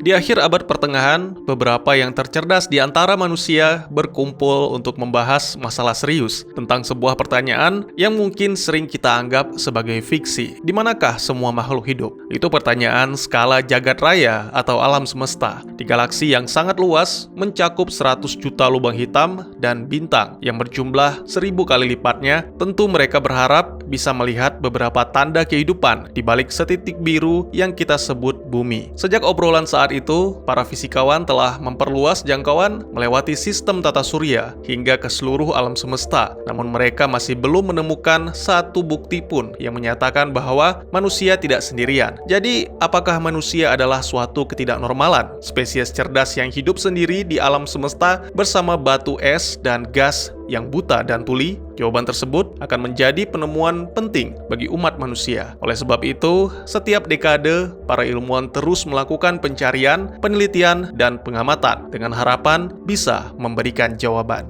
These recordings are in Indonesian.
Di akhir abad pertengahan, beberapa yang tercerdas di antara manusia berkumpul untuk membahas masalah serius tentang sebuah pertanyaan yang mungkin sering kita anggap sebagai fiksi. Di manakah semua makhluk hidup? Itu pertanyaan skala jagat raya atau alam semesta. Di galaksi yang sangat luas, mencakup 100 juta lubang hitam dan bintang yang berjumlah 1000 kali lipatnya, tentu mereka berharap bisa melihat beberapa tanda kehidupan di balik setitik biru yang kita sebut bumi. Sejak obrolan saat itu, para fisikawan telah memperluas jangkauan melewati sistem tata surya hingga ke seluruh alam semesta. Namun mereka masih belum menemukan satu bukti pun yang menyatakan bahwa manusia tidak sendirian. Jadi, apakah manusia adalah suatu ketidaknormalan? Spesies cerdas yang hidup sendiri di alam semesta bersama batu es dan gas yang buta dan tuli? Jawaban tersebut akan menjadi penemuan penting bagi umat manusia. Oleh sebab itu, setiap dekade, para ilmuwan terus melakukan pencarian, penelitian, dan pengamatan dengan harapan bisa memberikan jawaban.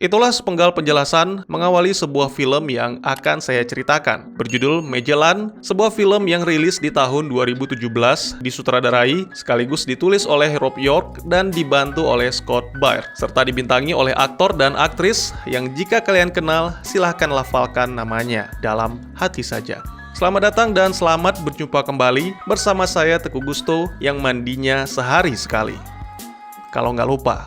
Itulah sepenggal penjelasan mengawali sebuah film yang akan saya ceritakan. Berjudul Magellan, sebuah film yang rilis di tahun 2017, disutradarai sekaligus ditulis oleh Rob York dan dibantu oleh Scott Bair, serta dibintangi oleh aktor dan aktris yang jika kalian kenal, silahkan lafalkan namanya dalam hati saja. Selamat datang dan selamat berjumpa kembali bersama saya Teguh Gusto yang mandinya sehari sekali. Kalau nggak lupa.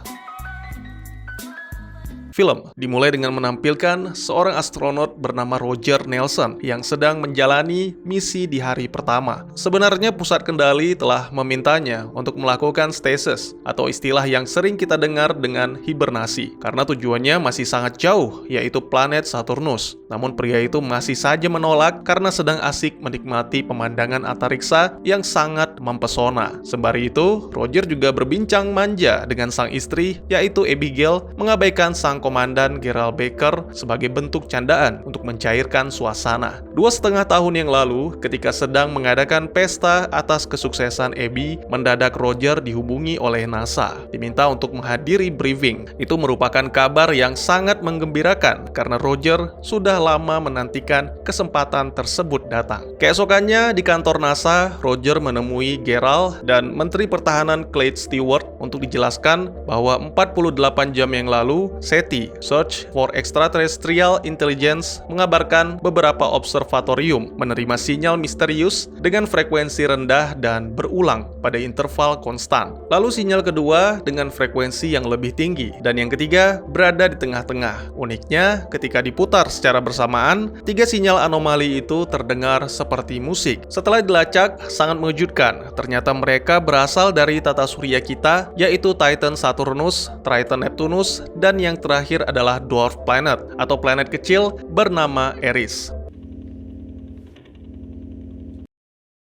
Film dimulai dengan menampilkan seorang astronot bernama Roger Nelson yang sedang menjalani misi di hari pertama. Sebenarnya pusat kendali telah memintanya untuk melakukan stasis atau istilah yang sering kita dengar dengan hibernasi karena tujuannya masih sangat jauh, yaitu planet Saturnus. Namun pria itu masih saja menolak karena sedang asik menikmati pemandangan antariksa yang sangat mempesona. Sembari itu, Roger juga berbincang manja dengan sang istri, yaitu Abigail, mengabaikan sang Komandan Gerald Baker sebagai bentuk candaan untuk mencairkan suasana. 2,5 tahun yang lalu, ketika sedang mengadakan pesta atas kesuksesan Abby, mendadak Roger dihubungi oleh NASA, diminta untuk menghadiri briefing. Itu merupakan kabar yang sangat menggembirakan karena Roger sudah lama menantikan kesempatan tersebut datang. Keesokannya di kantor NASA, Roger menemui Gerald dan Menteri Pertahanan Clyde Stewart untuk dijelaskan bahwa 48 jam yang lalu, SETI Search for Extraterrestrial Intelligence mengabarkan beberapa observatorium menerima sinyal misterius dengan frekuensi rendah dan berulang pada interval konstan. Lalu sinyal kedua dengan frekuensi yang lebih tinggi dan yang ketiga berada di tengah-tengah. Uniknya, ketika diputar secara bersamaan, 3 sinyal anomali itu terdengar seperti musik. Setelah dilacak, sangat mengejutkan. Ternyata mereka berasal dari tata surya kita, yaitu Titan Saturnus, Triton Neptunus, dan yang terakhir adalah dwarf planet atau planet kecil bernama Eris.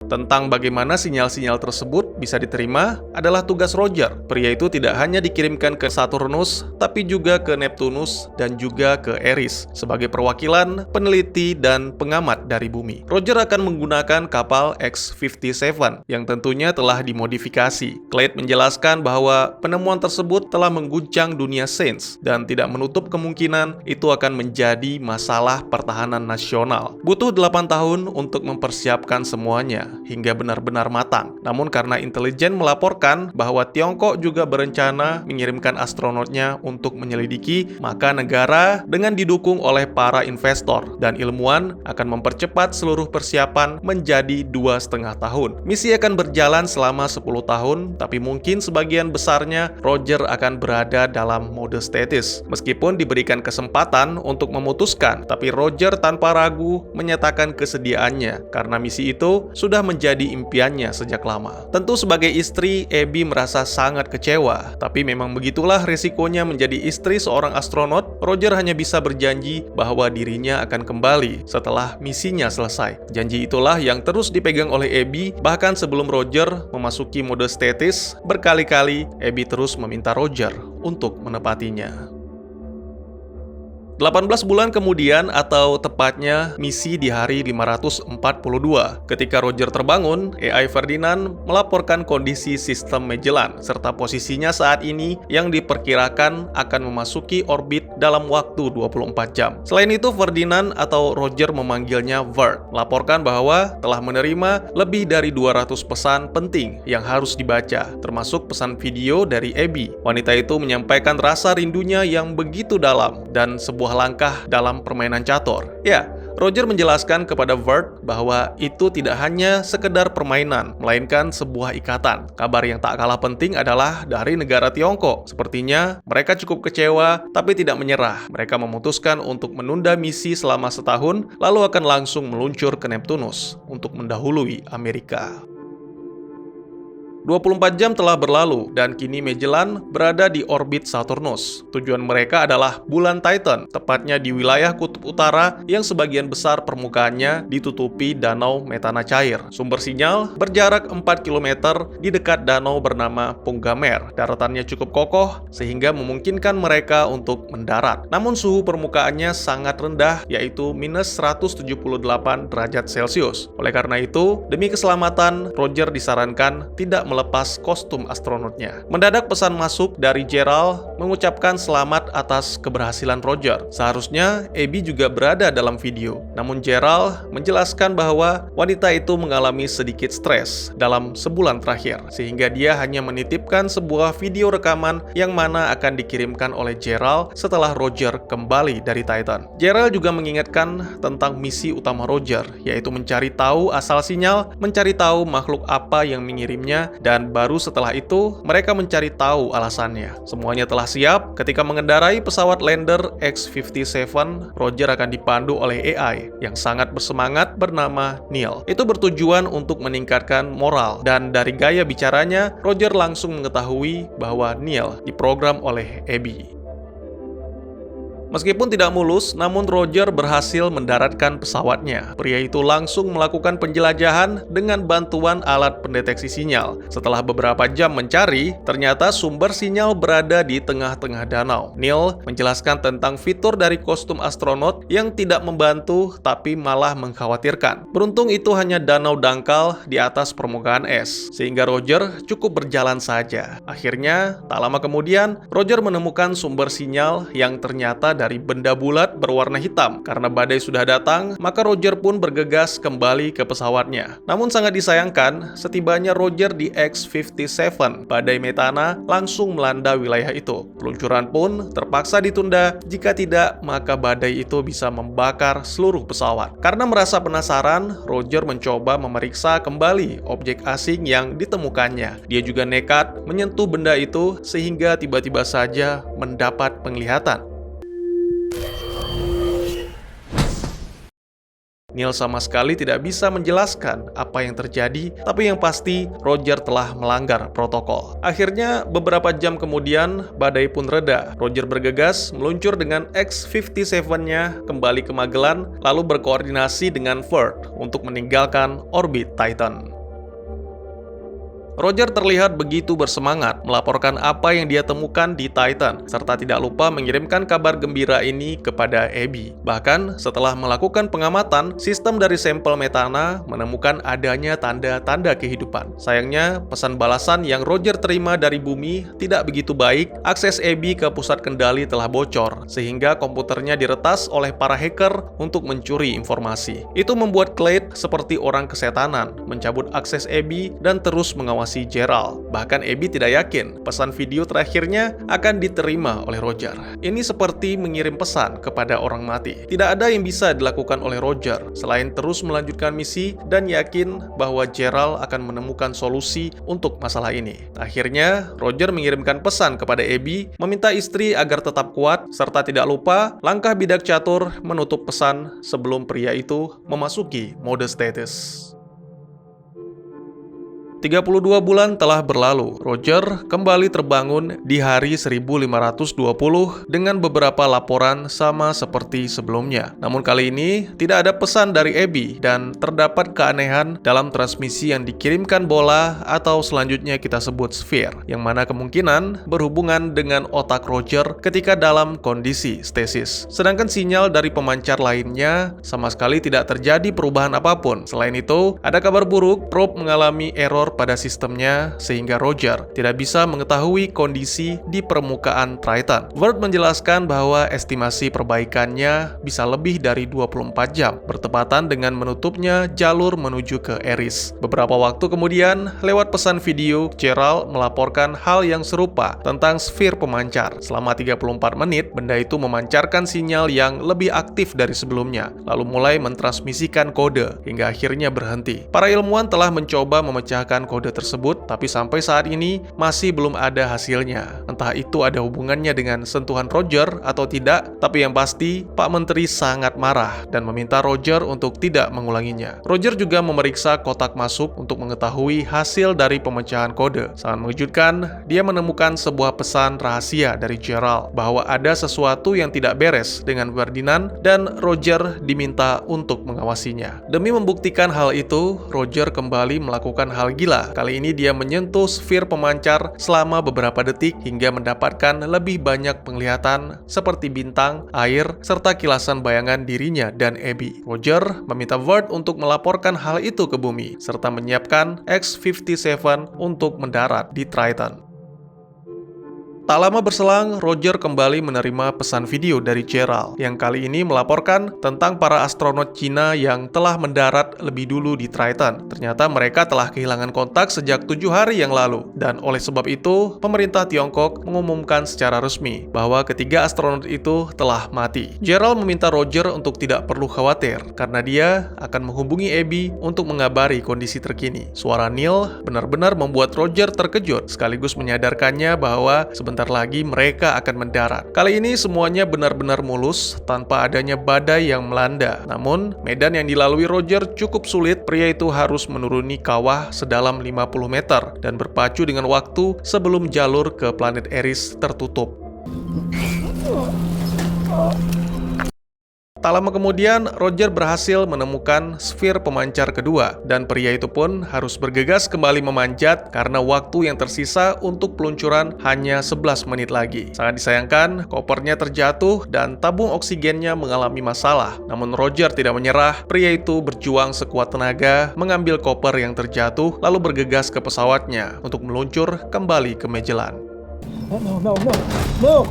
Tentang bagaimana sinyal-sinyal tersebut bisa diterima adalah tugas Roger. Pria itu tidak hanya dikirimkan ke Saturnus, tapi juga ke Neptunus dan juga ke Eris sebagai perwakilan, peneliti, dan pengamat dari bumi. Roger akan menggunakan kapal X-57 yang tentunya telah dimodifikasi. Clyde menjelaskan bahwa penemuan tersebut telah mengguncang dunia sains dan tidak menutup kemungkinan itu akan menjadi masalah pertahanan nasional. Butuh 8 tahun untuk mempersiapkan semuanya hingga benar-benar matang. Namun karena intelijen melaporkan bahwa Tiongkok juga berencana mengirimkan astronotnya untuk menyelidiki, maka negara dengan didukung oleh para investor dan ilmuwan akan mempercepat seluruh persiapan menjadi 2,5 tahun. Misi akan berjalan selama 10 tahun, tapi mungkin sebagian besarnya Roger akan berada dalam mode statis. Meskipun diberikan kesempatan untuk memutuskan, tapi Roger tanpa ragu menyatakan kesediaannya karena misi itu sudah menjadi impiannya sejak lama. Tentu sebagai istri, Abby merasa sangat kecewa, tapi memang begitulah resikonya menjadi istri seorang astronot. Roger hanya bisa berjanji bahwa dirinya akan kembali setelah misinya selesai. Janji itulah yang terus dipegang oleh Abby, bahkan sebelum Roger memasuki mode statis, berkali-kali Abby terus meminta Roger untuk menepatinya. 18 bulan kemudian, atau tepatnya misi di hari 542, ketika Roger terbangun, AI Ferdinand melaporkan kondisi sistem Magellan serta posisinya saat ini yang diperkirakan akan memasuki orbit dalam waktu 24 jam. Selain itu, Ferdinand atau Roger memanggilnya Vert, melaporkan bahwa telah menerima lebih dari 200 pesan penting yang harus dibaca, termasuk pesan video dari Abby. Wanita itu menyampaikan rasa rindunya yang begitu dalam dan sebuah langkah dalam permainan catur. Ya, Roger menjelaskan kepada Vert bahwa itu tidak hanya sekedar permainan, melainkan sebuah ikatan. Kabar yang tak kalah penting adalah dari negara Tiongkok. Sepertinya mereka cukup kecewa, tapi tidak menyerah. Mereka memutuskan untuk menunda misi selama setahun, lalu akan langsung meluncur ke Neptunus untuk mendahului Amerika. 24 jam telah berlalu, dan kini Magellan berada di orbit Saturnus. Tujuan mereka adalah bulan Titan, tepatnya di wilayah kutub utara yang sebagian besar permukaannya ditutupi danau metana cair. Sumber sinyal berjarak 4 km di dekat danau bernama Pungamer. Daratannya cukup kokoh, sehingga memungkinkan mereka untuk mendarat. Namun suhu permukaannya sangat rendah, yaitu minus 178 derajat Celcius. Oleh karena itu, demi keselamatan, Roger disarankan tidak melepas kostum astronotnya. Mendadak pesan masuk dari Gerald mengucapkan selamat atas keberhasilan Roger. Seharusnya Abby juga berada dalam video. Namun Gerald menjelaskan bahwa wanita itu mengalami sedikit stres dalam sebulan terakhir, sehingga dia hanya menitipkan sebuah video rekaman yang mana akan dikirimkan oleh Gerald setelah Roger kembali dari Titan. Gerald juga mengingatkan tentang misi utama Roger, yaitu mencari tahu asal sinyal, mencari tahu makhluk apa yang mengirimnya, dan baru setelah itu mereka mencari tahu alasannya. Semuanya telah siap. Ketika mengendarai pesawat lander X-57, Roger akan dipandu oleh AI yang sangat bersemangat bernama Neil. Itu bertujuan untuk meningkatkan moral, dan dari gaya bicaranya, Roger langsung mengetahui bahwa Neil diprogram oleh Abby. Meskipun tidak mulus, namun Roger berhasil mendaratkan pesawatnya. Pria itu langsung melakukan penjelajahan dengan bantuan alat pendeteksi sinyal. Setelah beberapa jam mencari, ternyata sumber sinyal berada di tengah-tengah danau. Neil menjelaskan tentang fitur dari kostum astronot yang tidak membantu, tapi malah mengkhawatirkan. Beruntung itu hanya danau dangkal di atas permukaan es, sehingga Roger cukup berjalan saja. Akhirnya, tak lama kemudian, Roger menemukan sumber sinyal yang ternyata dari benda bulat berwarna hitam. Karena badai sudah datang, maka Roger pun bergegas kembali ke pesawatnya. Namun sangat disayangkan, setibanya Roger di X-57, badai metana langsung melanda wilayah itu. Peluncuran pun terpaksa ditunda, jika tidak maka badai itu bisa membakar seluruh pesawat. Karena merasa penasaran, Roger mencoba memeriksa kembali objek asing yang ditemukannya. Dia juga nekat menyentuh benda itu sehingga tiba-tiba saja mendapat penglihatan. Neil sama sekali tidak bisa menjelaskan apa yang terjadi, tapi yang pasti Roger telah melanggar protokol. Akhirnya, beberapa jam kemudian, badai pun reda. Roger bergegas meluncur dengan X-57-nya kembali ke Magellan, lalu berkoordinasi dengan Vert untuk meninggalkan orbit Titan. Roger terlihat begitu bersemangat melaporkan apa yang dia temukan di Titan, serta tidak lupa mengirimkan kabar gembira ini kepada Abby. Bahkan, setelah melakukan pengamatan, sistem dari sampel metana menemukan adanya tanda-tanda kehidupan. Sayangnya, pesan balasan yang Roger terima dari bumi tidak begitu baik. Akses Abby ke pusat kendali telah bocor, sehingga komputernya diretas oleh para hacker untuk mencuri informasi. Itu membuat Clade seperti orang kesetanan, mencabut akses Abby dan terus mengawasi Gerald. Bahkan Abby tidak yakin pesan video terakhirnya akan diterima oleh Roger. Ini seperti mengirim pesan kepada orang mati. Tidak ada yang bisa dilakukan oleh Roger selain terus melanjutkan misi dan yakin bahwa Gerald akan menemukan solusi untuk masalah ini. Akhirnya, Roger mengirimkan pesan kepada Abby, meminta istri agar tetap kuat, serta tidak lupa langkah bidak catur menutup pesan sebelum pria itu memasuki mode status. 32 bulan telah berlalu. Roger kembali terbangun di hari 1520 dengan beberapa laporan sama seperti sebelumnya. Namun kali ini tidak ada pesan dari Abby dan terdapat keanehan dalam transmisi yang dikirimkan bola atau selanjutnya kita sebut sphere, yang mana kemungkinan berhubungan dengan otak Roger ketika dalam kondisi stasis. Sedangkan sinyal dari pemancar lainnya sama sekali tidak terjadi perubahan apapun. Selain itu, ada kabar buruk, probe mengalami error pada sistemnya sehingga Roger tidak bisa mengetahui kondisi di permukaan Triton. Vert menjelaskan bahwa estimasi perbaikannya bisa lebih dari 24 jam, bertepatan dengan menutupnya jalur menuju ke Eris. Beberapa waktu kemudian, lewat pesan video, Gerald melaporkan hal yang serupa tentang sfir pemancar. Selama 34 menit, benda itu memancarkan sinyal yang lebih aktif dari sebelumnya, lalu mulai mentransmisikan kode, hingga akhirnya berhenti. Para ilmuwan telah mencoba memecahkan kode tersebut, tapi sampai saat ini masih belum ada hasilnya. Entah itu ada hubungannya dengan sentuhan Roger atau tidak, tapi yang pasti, Pak Menteri sangat marah dan meminta Roger untuk tidak mengulanginya. Roger juga memeriksa kotak masuk untuk mengetahui hasil dari pemecahan kode. Sangat mengejutkan, dia menemukan sebuah pesan rahasia dari Gerald bahwa ada sesuatu yang tidak beres dengan Ferdinand dan Roger diminta untuk mengawasinya. Demi membuktikan hal itu, Roger kembali melakukan hal gila. Kali ini dia menyentuh sfir pemancar selama beberapa detik hingga mendapatkan lebih banyak penglihatan seperti bintang, air, serta kilasan bayangan dirinya dan Abby. Roger meminta Vert untuk melaporkan hal itu ke bumi, serta menyiapkan X-57 untuk mendarat di Triton. Tak lama berselang, Roger kembali menerima pesan video dari Gerald, yang kali ini melaporkan tentang para astronot Cina yang telah mendarat lebih dulu di Triton. Ternyata mereka telah kehilangan kontak sejak 7 hari yang lalu, dan oleh sebab itu, pemerintah Tiongkok mengumumkan secara resmi bahwa ketiga astronot itu telah mati. Gerald meminta Roger untuk tidak perlu khawatir, karena dia akan menghubungi Abby untuk mengabari kondisi terkini. Suara Neil benar-benar membuat Roger terkejut, sekaligus menyadarkannya bahwa sebentar lagi mereka akan mendarat. Kali ini semuanya benar-benar mulus tanpa adanya badai yang melanda. Namun, medan yang dilalui Roger cukup sulit. Pria itu harus menuruni kawah sedalam 50 meter dan berpacu dengan waktu sebelum jalur ke planet Eris tertutup. Tak lama kemudian, Roger berhasil menemukan sfir pemancar kedua, dan pria itu pun harus bergegas kembali memanjat karena waktu yang tersisa untuk peluncuran hanya 11 menit lagi. Sangat disayangkan, kopernya terjatuh dan tabung oksigennya mengalami masalah. Namun Roger tidak menyerah, pria itu berjuang sekuat tenaga mengambil koper yang terjatuh, lalu bergegas ke pesawatnya untuk meluncur kembali ke Magellan. No.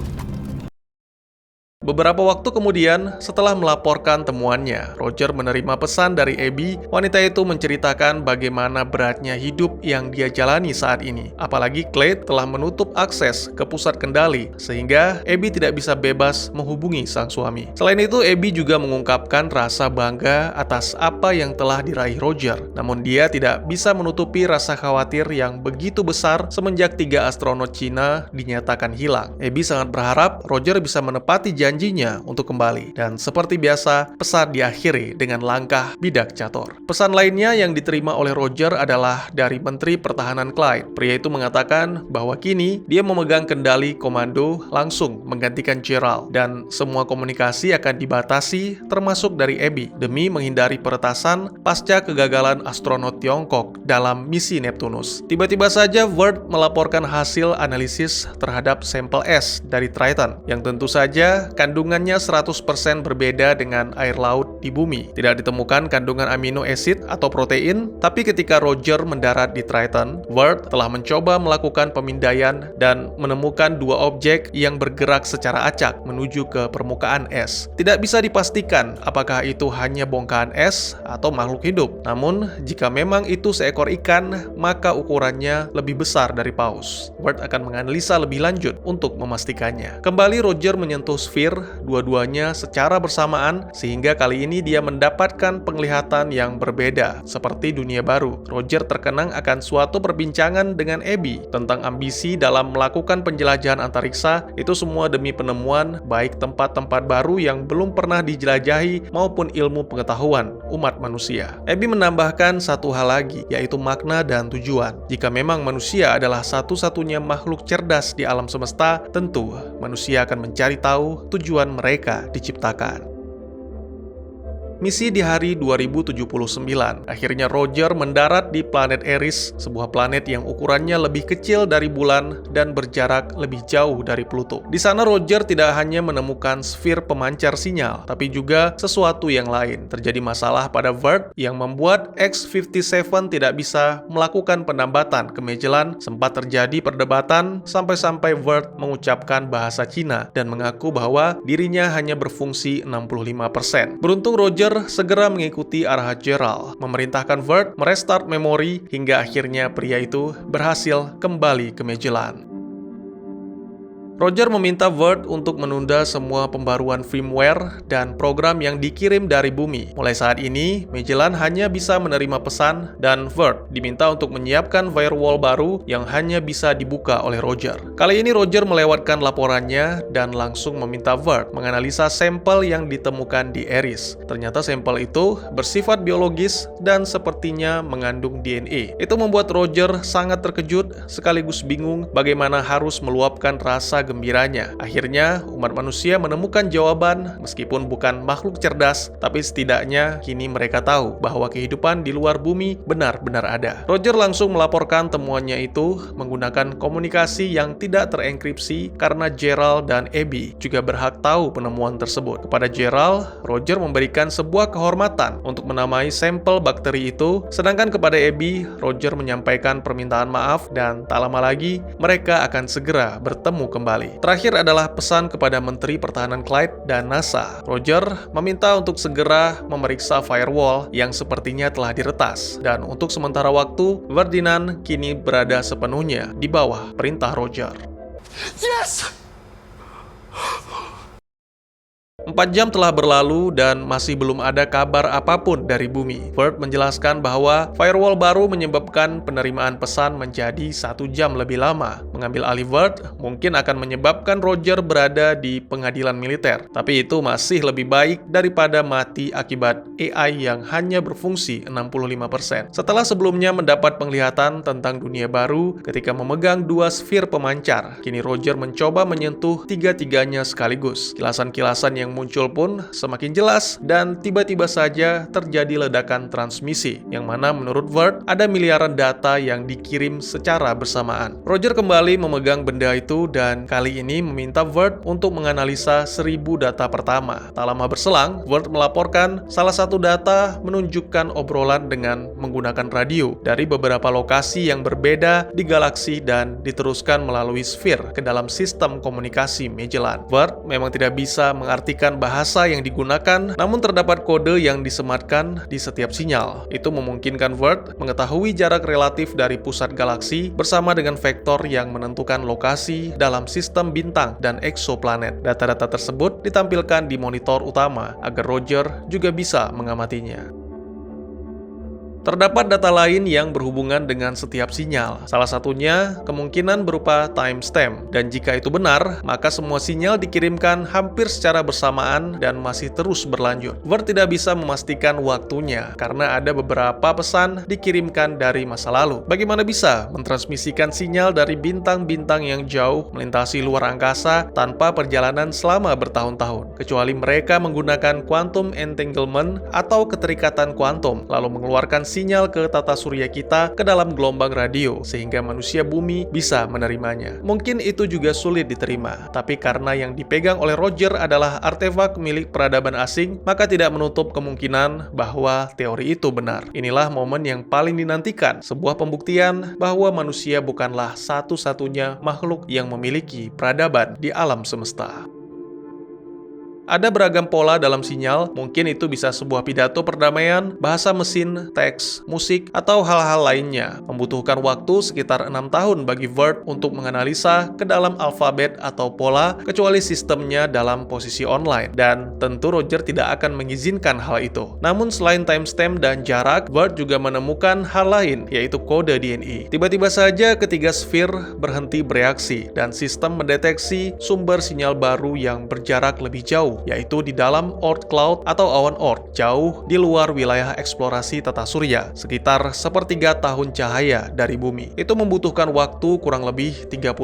Beberapa waktu kemudian, setelah melaporkan temuannya, Roger menerima pesan dari Abby. Wanita itu menceritakan bagaimana beratnya hidup yang dia jalani saat ini. Apalagi Clyde telah menutup akses ke pusat kendali, sehingga Abby tidak bisa bebas menghubungi sang suami. Selain itu, Abby juga mengungkapkan rasa bangga atas apa yang telah diraih Roger. Namun dia tidak bisa menutupi rasa khawatir yang begitu besar semenjak 3 astronot Cina dinyatakan hilang. Abby sangat berharap Roger bisa menepati janjinya untuk kembali, dan seperti biasa, pesan diakhiri dengan langkah bidak catur. Pesan lainnya yang diterima oleh Roger adalah dari Menteri Pertahanan Clyde. Pria itu mengatakan bahwa kini dia memegang kendali komando langsung menggantikan Gerald, dan semua komunikasi akan dibatasi termasuk dari Abby demi menghindari peretasan pasca kegagalan astronot Tiongkok dalam misi Neptunus. Tiba-tiba saja Vert melaporkan hasil analisis terhadap sampel es dari Triton, yang tentu saja kandungannya 100% berbeda dengan air laut di bumi. Tidak ditemukan kandungan amino acid atau protein, tapi ketika Roger mendarat di Triton, Vert telah mencoba melakukan pemindaian dan menemukan 2 objek yang bergerak secara acak menuju ke permukaan es. Tidak bisa dipastikan apakah itu hanya bongkahan es atau makhluk hidup. Namun, jika memang itu seekor ikan, maka ukurannya lebih besar dari paus. Vert akan menganalisa lebih lanjut untuk memastikannya. Kembali Roger menyentuh sfir dua-duanya secara bersamaan, sehingga kali ini dia mendapatkan penglihatan yang berbeda, seperti dunia baru. Roger terkenang akan suatu perbincangan dengan Abby tentang ambisi dalam melakukan penjelajahan antariksa, itu semua demi penemuan baik tempat-tempat baru yang belum pernah dijelajahi maupun ilmu pengetahuan umat manusia. Abby menambahkan satu hal lagi, yaitu makna dan tujuan. Jika memang manusia adalah satu-satunya makhluk cerdas di alam semesta, tentu manusia akan mencari tahu tujuan mereka diciptakan. misi di hari 2079. Akhirnya Roger mendarat di planet Eris, sebuah planet yang ukurannya lebih kecil dari bulan dan berjarak lebih jauh dari Pluto. Di sana Roger tidak hanya menemukan sfir pemancar sinyal, tapi juga sesuatu yang lain. Terjadi masalah pada Vert yang membuat X-57 tidak bisa melakukan penambatan ke Magellan. Sempat terjadi perdebatan sampai-sampai Vert mengucapkan bahasa Cina dan mengaku bahwa dirinya hanya berfungsi 65%. Beruntung Roger segera mengikuti arahan Gerald, memerintahkan Vert merestart memori hingga akhirnya pria itu berhasil kembali ke Magellan. Roger meminta Vert untuk menunda semua pembaruan firmware dan program yang dikirim dari bumi. Mulai saat ini, Magellan hanya bisa menerima pesan dan Vert diminta untuk menyiapkan firewall baru yang hanya bisa dibuka oleh Roger. Kali ini Roger melewatkan laporannya dan langsung meminta Vert menganalisa sampel yang ditemukan di Eris. Ternyata sampel itu bersifat biologis dan sepertinya mengandung DNA. Itu membuat Roger sangat terkejut sekaligus bingung bagaimana harus meluapkan rasa gembiranya. Akhirnya, umat manusia menemukan jawaban meskipun bukan makhluk cerdas, tapi setidaknya kini mereka tahu bahwa kehidupan di luar bumi benar-benar ada. Roger langsung melaporkan temuannya itu menggunakan komunikasi yang tidak terenkripsi karena Gerald dan Abby juga berhak tahu penemuan tersebut. Kepada Gerald, Roger memberikan sebuah kehormatan untuk menamai sampel bakteri itu, sedangkan kepada Abby, Roger menyampaikan permintaan maaf dan tak lama lagi mereka akan segera bertemu kembali. Terakhir adalah pesan kepada Menteri Pertahanan Clyde dan NASA. Roger meminta untuk segera memeriksa firewall yang sepertinya telah diretas. Dan untuk sementara waktu, Ferdinand kini berada sepenuhnya di bawah perintah Roger. Yes! 4 jam telah berlalu dan masih belum ada kabar apapun dari bumi. Vert menjelaskan bahwa firewall baru menyebabkan penerimaan pesan menjadi 1 jam lebih lama. Mengambil alih Vert mungkin akan menyebabkan Roger berada di pengadilan militer. Tapi itu masih lebih baik daripada mati akibat AI yang hanya berfungsi 65%. Setelah sebelumnya mendapat penglihatan tentang dunia baru ketika memegang 2 sfir pemancar, kini Roger mencoba menyentuh tiga-tiganya sekaligus. Kilasan-kilasan yang muncul pun semakin jelas dan tiba-tiba saja terjadi ledakan transmisi yang mana menurut Vert ada miliaran data yang dikirim secara bersamaan. Roger kembali memegang benda itu dan kali ini meminta Vert untuk menganalisa 1000 data pertama. Tak lama berselang, Vert melaporkan salah satu data menunjukkan obrolan dengan menggunakan radio dari beberapa lokasi yang berbeda di galaksi dan diteruskan melalui sfir ke dalam sistem komunikasi Magellan. Vert memang tidak bisa mengartikan bahasa yang digunakan, namun terdapat kode yang disematkan di setiap sinyal. Itu memungkinkan Vert mengetahui jarak relatif dari pusat galaksi bersama dengan vektor yang menentukan lokasi dalam sistem bintang dan eksoplanet. Data-data tersebut ditampilkan di monitor utama agar Roger juga bisa mengamatinya. Terdapat data lain yang berhubungan dengan setiap sinyal. Salah satunya kemungkinan berupa timestamp. Dan jika itu benar, maka semua sinyal dikirimkan hampir secara bersamaan dan masih terus berlanjut. Vert tidak bisa memastikan waktunya karena ada beberapa pesan dikirimkan dari masa lalu. Bagaimana bisa mentransmisikan sinyal dari bintang-bintang yang jauh melintasi luar angkasa tanpa perjalanan selama bertahun-tahun? Kecuali mereka menggunakan quantum entanglement atau keterikatan kuantum, lalu mengeluarkan sinyal ke tata surya kita ke dalam gelombang radio sehingga manusia bumi bisa menerimanya. Mungkin itu juga sulit diterima, tapi karena yang dipegang oleh Roger adalah artefak milik peradaban asing, maka tidak menutup kemungkinan bahwa teori itu benar. Inilah momen yang paling dinantikan, sebuah pembuktian bahwa manusia bukanlah satu-satunya makhluk yang memiliki peradaban di alam semesta. Ada beragam pola dalam sinyal, mungkin itu bisa sebuah pidato perdamaian, bahasa mesin, teks, musik, atau hal-hal lainnya. Membutuhkan waktu sekitar 6 tahun bagi Vert untuk menganalisa ke dalam alfabet atau pola, kecuali sistemnya dalam posisi online. Dan tentu Roger tidak akan mengizinkan hal itu. Namun selain timestamp dan jarak, Vert juga menemukan hal lain, yaitu kode DNA. Tiba-tiba saja ketiga sfir berhenti bereaksi, dan sistem mendeteksi sumber sinyal baru yang berjarak lebih jauh baru, yaitu di dalam Oort cloud atau awan Oort, jauh di luar wilayah eksplorasi tata surya, sekitar sepertiga tahun cahaya dari bumi. Itu membutuhkan waktu kurang lebih 38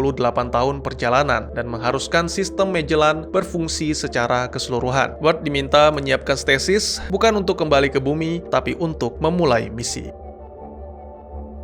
tahun perjalanan dan mengharuskan sistem Magellan berfungsi secara keseluruhan. Burt diminta menyiapkan stasis bukan untuk kembali ke bumi, tapi untuk memulai misi.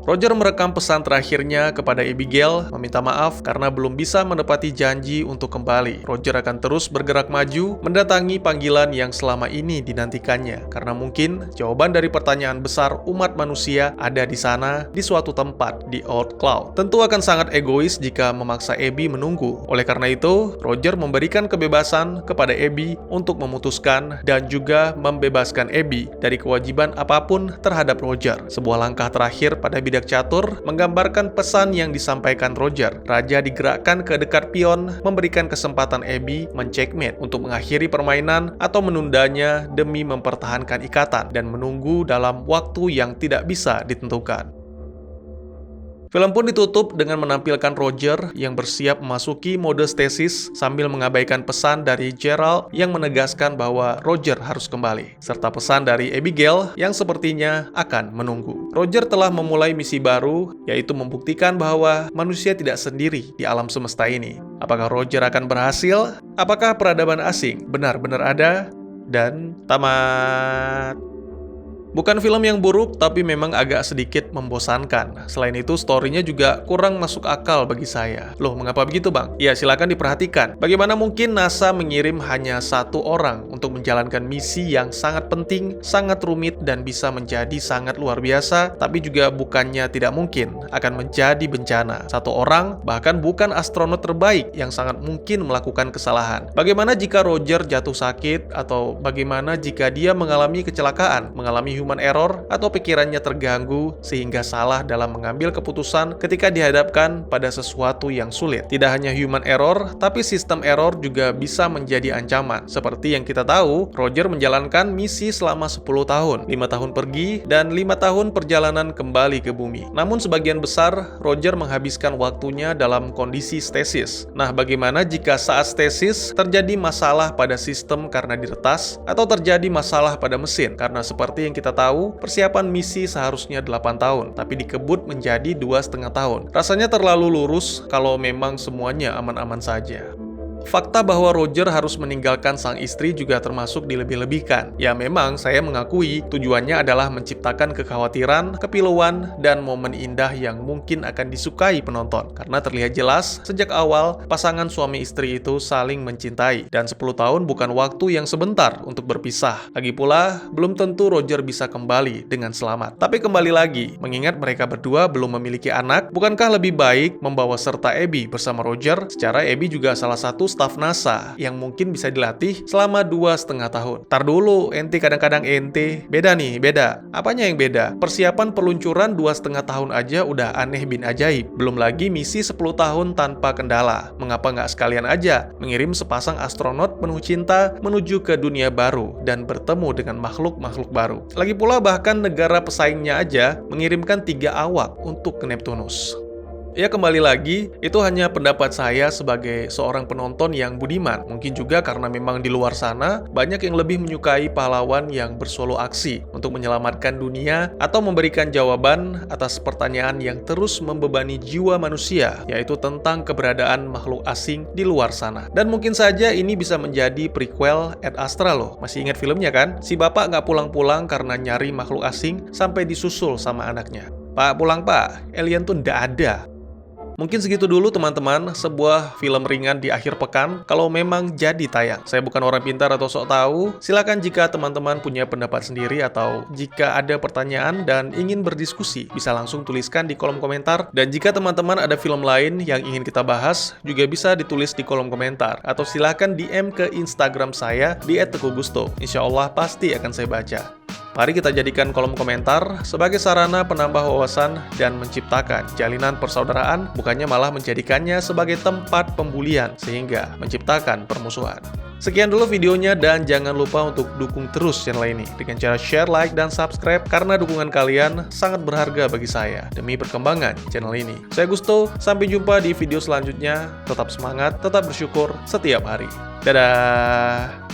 Roger merekam pesan terakhirnya kepada Abigail, meminta maaf karena belum bisa menepati janji untuk kembali. Roger akan terus bergerak maju, mendatangi panggilan yang selama ini dinantikannya, karena mungkin jawaban dari pertanyaan besar umat manusia ada di sana, di suatu tempat, di Oort Cloud. Tentu akan sangat egois jika memaksa Abby menunggu. Oleh karena itu, Roger memberikan kebebasan kepada Abby untuk memutuskan dan juga membebaskan Abby dari kewajiban apapun terhadap Roger. Sebuah langkah terakhir pada bidak catur menggambarkan pesan yang disampaikan Roger. Raja digerakkan ke dekat pion, memberikan kesempatan Abby men-checkmate untuk mengakhiri permainan atau menundanya demi mempertahankan ikatan dan menunggu dalam waktu yang tidak bisa ditentukan. Film pun ditutup dengan menampilkan Roger yang bersiap memasuki mode stasis sambil mengabaikan pesan dari Gerald yang menegaskan bahwa Roger harus kembali, serta pesan dari Abigail yang sepertinya akan menunggu. Roger telah memulai misi baru, yaitu membuktikan bahwa manusia tidak sendiri di alam semesta ini. Apakah Roger akan berhasil? Apakah peradaban asing benar-benar ada? Dan tamat. Bukan film yang buruk, tapi memang agak sedikit membosankan. Selain itu, story-nya juga kurang masuk akal bagi saya. Loh, mengapa begitu, Bang? Ya, silakan diperhatikan. Bagaimana mungkin NASA mengirim hanya satu orang untuk menjalankan misi yang sangat penting, sangat rumit, dan bisa menjadi sangat luar biasa, tapi juga bukannya tidak mungkin akan menjadi bencana. Satu orang, bahkan bukan astronot terbaik yang sangat mungkin melakukan kesalahan. Bagaimana jika Roger jatuh sakit, atau bagaimana jika dia mengalami kecelakaan, mengalami human error, atau pikirannya terganggu sehingga salah dalam mengambil keputusan ketika dihadapkan pada sesuatu yang sulit. Tidak hanya human error, tapi sistem error juga bisa menjadi ancaman. Seperti yang kita tahu, Roger menjalankan misi selama 10 tahun, 5 tahun pergi, dan 5 tahun perjalanan kembali ke bumi. Namun sebagian besar, Roger menghabiskan waktunya dalam kondisi stasis. Nah, bagaimana jika saat stasis terjadi masalah pada sistem karena diretas, atau terjadi masalah pada mesin? Karena seperti yang kita tahu, persiapan misi seharusnya 8 tahun, tapi dikebut menjadi 2,5 tahun. Rasanya terlalu lurus kalau memang semuanya aman-aman saja. Fakta bahwa Roger harus meninggalkan sang istri juga termasuk dilebih-lebihkan. Ya memang saya mengakui tujuannya adalah menciptakan kekhawatiran, kepiluan, dan momen indah yang mungkin akan disukai penonton. Karena terlihat jelas, sejak awal, pasangan suami istri itu saling mencintai. Dan 10 tahun bukan waktu yang sebentar untuk berpisah. Lagi pula, belum tentu Roger bisa kembali dengan selamat. Tapi kembali lagi, mengingat mereka berdua belum memiliki anak, bukankah lebih baik membawa serta Abby bersama Roger? Secara Abby juga salah satu staf NASA yang mungkin bisa dilatih selama 2,5 tahun. Tar dulu, ente kadang-kadang ente. Beda nih, beda. Apanya yang beda? Persiapan peluncuran 2,5 tahun aja udah aneh bin ajaib. Belum lagi misi 10 tahun tanpa kendala. Mengapa nggak sekalian aja mengirim sepasang astronot penuh cinta menuju ke dunia baru dan bertemu dengan makhluk-makhluk baru? Lagi pula bahkan negara pesaingnya aja mengirimkan 3 awak untuk ke Neptunus. Ya kembali lagi, itu hanya pendapat saya sebagai seorang penonton yang budiman. Mungkin juga karena memang di luar sana, banyak yang lebih menyukai pahlawan yang bersolo aksi untuk menyelamatkan dunia atau memberikan jawaban atas pertanyaan yang terus membebani jiwa manusia, yaitu tentang keberadaan makhluk asing di luar sana. Dan mungkin saja ini bisa menjadi prequel Ad Astra loh. Masih ingat filmnya kan? Si bapak nggak pulang-pulang karena nyari makhluk asing sampai disusul sama anaknya. Pak, pulang pak, alien tuh nggak ada. Mungkin segitu dulu teman-teman, sebuah film ringan di akhir pekan kalau memang jadi tayang. Saya bukan orang pintar atau sok tahu, silakan jika teman-teman punya pendapat sendiri atau jika ada pertanyaan dan ingin berdiskusi, bisa langsung tuliskan di kolom komentar. Dan jika teman-teman ada film lain yang ingin kita bahas, juga bisa ditulis di kolom komentar. Atau silakan DM ke Instagram saya di @teguhgusto. Insya Allah pasti akan saya baca. Mari kita jadikan kolom komentar sebagai sarana penambah wawasan dan menciptakan jalinan persaudaraan, bukannya malah menjadikannya sebagai tempat pembulian sehingga menciptakan permusuhan. Sekian dulu videonya dan jangan lupa untuk dukung terus channel ini dengan cara share, like, dan subscribe karena dukungan kalian sangat berharga bagi saya demi perkembangan channel ini. Saya Gusto, sampai jumpa di video selanjutnya. Tetap semangat, tetap bersyukur setiap hari. Dadah!